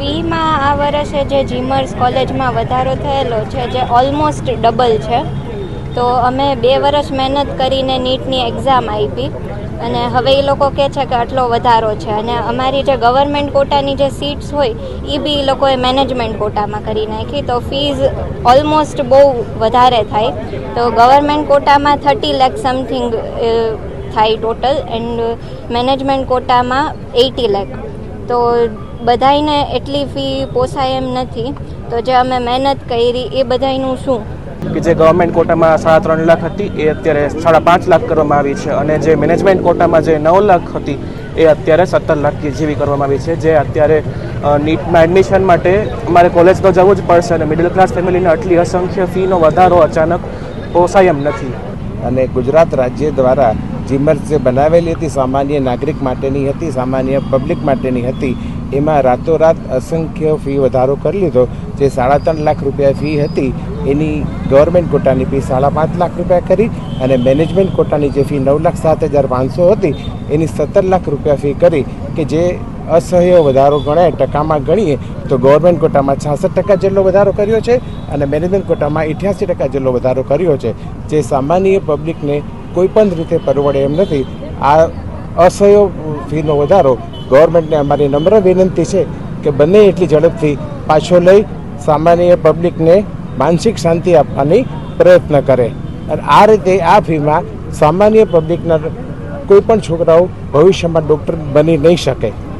ફીમાં આ વર્ષે જે જીમર્સ કોલેજમાં વધારો થયેલો છે જે ઓલમોસ્ટ ડબલ છે. તો અમે 2 વર્ષ મહેનત કરીને નીટની એક્ઝામ આપી અને હવે એ લોકો કહે છે કે આટલો વધારો છે અને અમારી જે ગવર્મેન્ટ કોટાની જે સીટ્સ હોય એ બી એ લોકોએ મેનેજમેન્ટ કોટામાં કરી નાખી. તો ફીઝ ઓલમોસ્ટ બહુ વધારે થાય. તો ગવર્મેન્ટ કોટામાં 30 લાખ સમથિંગ થાય ટોટલ એન્ડ મેનેજમેન્ટ કોટામાં 80 લાખ. તો બધાઈને એટલી ફી પોસાય એમ નથી. તો જે અમે મહેનત કરી એ બધાનું શું કે જે ગવર્મેન્ટ કોટામાં 3.5 લાખ હતી એ અત્યારે 5.5 લાખ કરવામાં આવી છે અને જે મેનેજમેન્ટ કોટામાં જે 9 લાખ હતી એ અત્યારે 17 લાખ જેવી કરવામાં આવી છે. જે અત્યારે નીટમાં એડમિશન માટે અમારે કોલેજ તો જવું જ પડશે અને મિડલ ક્લાસ ફેમિલીને આટલી અસંખ્ય ફીનો વધારો અચાનક પોસાય એમ નથી. અને ગુજરાત રાજ્ય દ્વારા જીમર્સ જે બનાવેલી હતી સામાન્ય નાગરિક માટેની હતી, સામાન્ય પબ્લિક માટેની હતી, એમાં રાતોરાત અસંખ્ય ફી વધારો કરી લીધો. જે 3.5 લાખ રૂપિયા ફી હતી એની ગવર્મેન્ટ કોટાની ફી 5.5 લાખ રૂપિયા કરી અને મેનેજમેન્ટ કોટાની જે ફી 9,07,500 હતી એની 17 લાખ રૂપિયા ફી કરી કે જે અસહ્ય વધારો ગણાય. ટકામાં ગણીએ તો ગવર્મેન્ટ કોટામાં 66% જેટલો વધારો કર્યો છે અને મેનેજમેન્ટ કોટામાં 88% જેટલો વધારો કર્યો છે. જે સામાન્ય પબ્લિકને કોઈ પણ રીતે પરવડે એમ નથી. આ અસહ્ય ફીનો વધારો ગવર્મેન્ટને અમારી નમ્ર વિનંતી છે કે બંને એટલી ઝડપથી પાછો લઈ સામાન્ય પબ્લિકને માનસિક શાંતિ આપવાની પ્રયત્ન કરે. અને આ રીતે આ ફીમાં સામાન્ય પબ્લિકના કોઈ પણ છોકરાઓ ભવિષ્યમાં ડૉક્ટર બની નહીં શકે.